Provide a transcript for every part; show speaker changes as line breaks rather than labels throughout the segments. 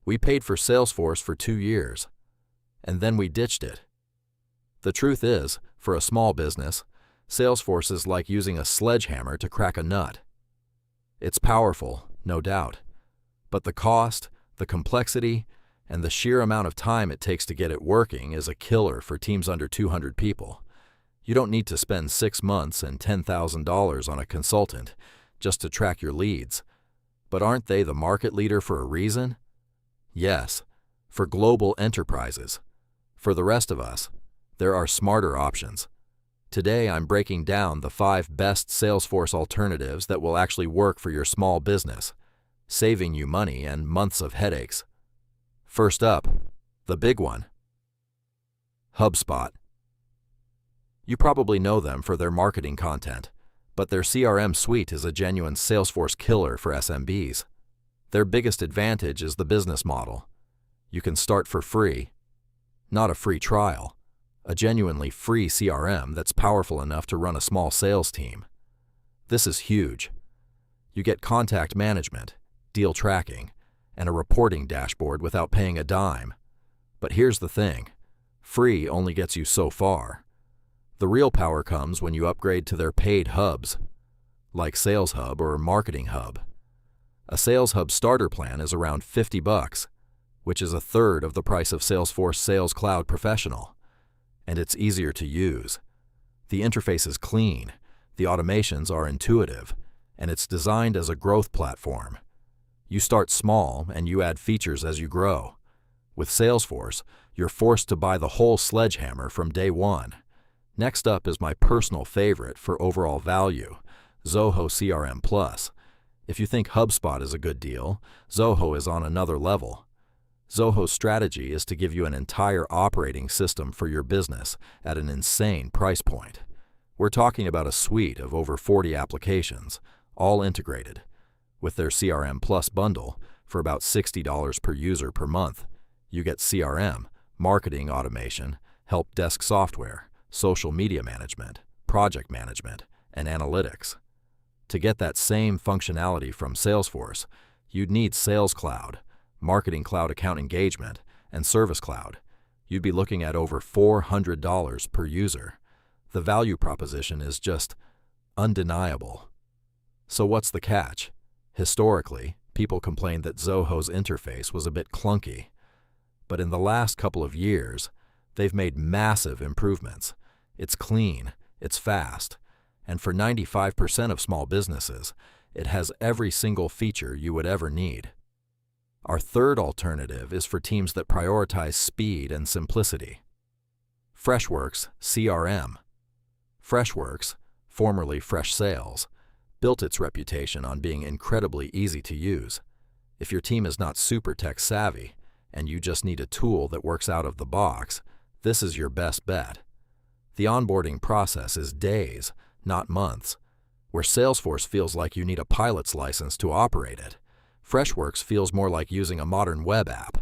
We paid for Salesforce for 2 years, and then we ditched it. The truth is, for a small business, Salesforce is like using a sledgehammer to crack a nut. It's powerful, no doubt, but the cost, the complexity, and the sheer amount of time it takes to get it working is a killer for teams under 200 people. You don't need to spend 6 months and $10,000 on a consultant just to track your leads. But aren't they the market leader for a reason? Yes, for global enterprises. For the rest of us, there are smarter options. Today, I'm breaking down the 5 best Salesforce alternatives that will actually work for your small business, saving you money and months of headaches. First up, the big one. Hubspot. You probably know them for their marketing content, but their CRM suite is a genuine Salesforce killer for SMBs. Their biggest advantage is the business model. You can start for free, not a free trial, a genuinely free CRM that's powerful enough to run a small sales team. This is huge. You get contact management, deal tracking, and a reporting dashboard without paying a dime. But here's the thing, free only gets you so far. The real power comes when you upgrade to their paid hubs, like Sales Hub or Marketing Hub. A Sales Hub starter plan is around $50, which is a third of the price of Salesforce Sales Cloud Professional, and it's easier to use. The interface is clean, the automations are intuitive, and it's designed as a growth platform. You start small and you add features as you grow. With Salesforce, you're forced to buy the whole sledgehammer from day one. Next up is my personal favorite for overall value, Zoho CRM Plus. If you think HubSpot is a good deal, Zoho is on another level. Zoho's strategy is to give you an entire operating system for your business at an insane price point. We're talking about a suite of over 40 applications, all integrated. With their CRM Plus bundle, for about $60 per user per month, you get CRM, marketing automation, help desk software, social media management, project management, and analytics. To get that same functionality from Salesforce, you'd need Sales Cloud, Marketing Cloud Account Engagement, and Service Cloud. You'd be looking at over $400 per user. The value proposition is just undeniable. So what's the catch? Historically, people complained that Zoho's interface was a bit clunky. But in the last couple of years, they've made massive improvements. It's clean, it's fast, and for 95% of small businesses, it has every single feature you would ever need. Our third alternative is for teams that prioritize speed and simplicity. Freshworks CRM. Freshworks, formerly Fresh Sales, built its reputation on being incredibly easy to use. If your team is not super tech savvy, and you just need a tool that works out of the box, this is your best bet. The onboarding process is days, not months. Where Salesforce feels like you need a pilot's license to operate it, Freshworks feels more like using a modern web app.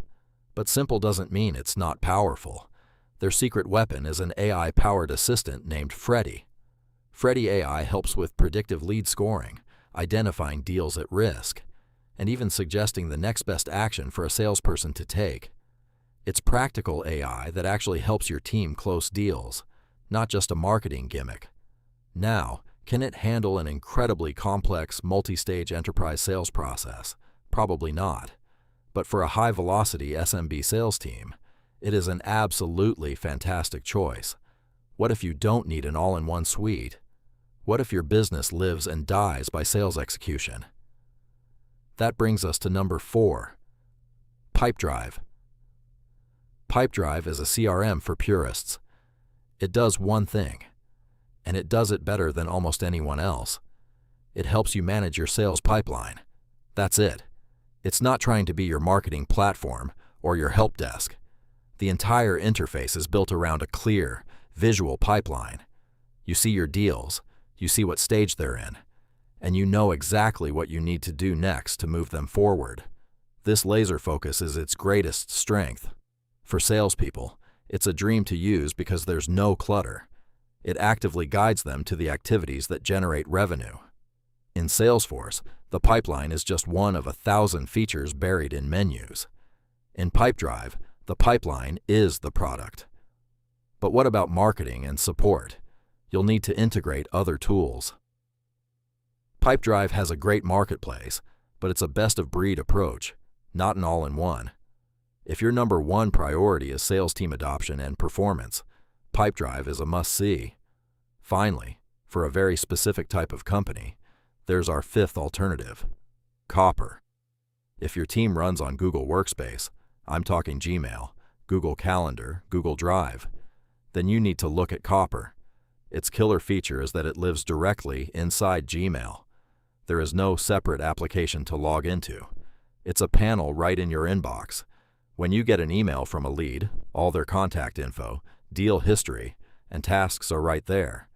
But simple doesn't mean it's not powerful. Their secret weapon is an AI-powered assistant named Freddy. Freddy AI helps with predictive lead scoring, identifying deals at risk, and even suggesting the next best action for a salesperson to take. It's practical AI that actually helps your team close deals, not just a marketing gimmick. Now, can it handle an incredibly complex, multi-stage enterprise sales process? Probably not. But for a high-velocity SMB sales team, it is an absolutely fantastic choice. What if you don't need an all-in-one suite? What if your business lives and dies by sales execution? That brings us to number 4, Pipedrive. Pipedrive is a CRM for purists. It does one thing, and it does it better than almost anyone else. It helps you manage your sales pipeline. That's it. It's not trying to be your marketing platform or your help desk. The entire interface is built around a clear, visual pipeline. You see your deals, you see what stage they're in, and you know exactly what you need to do next to move them forward. This laser focus is its greatest strength. For salespeople, it's a dream to use because there's no clutter. It actively guides them to the activities that generate revenue. In Salesforce, the pipeline is just one of 1,000 features buried in menus. In Pipedrive, the pipeline is the product. But what about marketing and support? You'll need to integrate other tools. Pipedrive has a great marketplace, but it's a best-of-breed approach, not an all-in-one. If your number one priority is sales team adoption and performance, Pipedrive is a must-see. Finally, for a very specific type of company, there's our fifth alternative, Copper. If your team runs on Google Workspace, I'm talking Gmail, Google Calendar, Google Drive, then you need to look at Copper. Its killer feature is that it lives directly inside Gmail. There is no separate application to log into. It's a panel right in your inbox. When you get an email from a lead, all their contact info, deal history, and tasks are right there.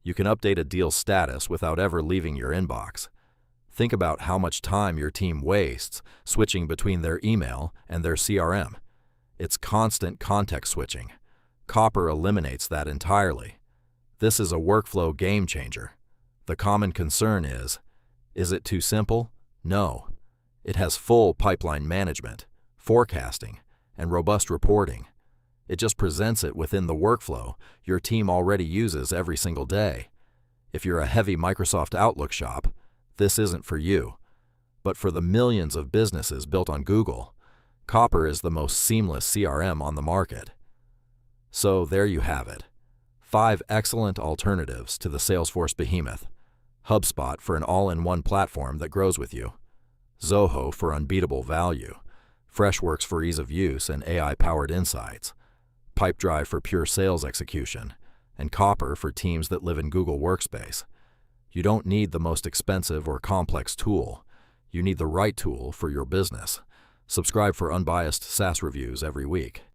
You can update a deal's status without ever leaving your inbox. Think about how much time your team wastes switching between their email and their CRM. It's constant context switching. Copper eliminates that entirely. This is a workflow game changer. The common concern is it too simple? No. It has full pipeline management, forecasting, and robust reporting. It just presents it within the workflow your team already uses every single day. If you're a heavy Microsoft Outlook shop, this isn't for you. But for the millions of businesses built on Google, Copper is the most seamless CRM on the market. So there you have it. 5 excellent alternatives to the Salesforce behemoth. Hubspot for an all-in-one platform that grows with you. Zoho for unbeatable value. Freshworks for ease of use and AI-powered insights. Pipedrive for pure sales execution. And Copper for teams that live in Google Workspace. You don't need the most expensive or complex tool. You need the right tool for your business. Subscribe for unbiased SaaS reviews every week.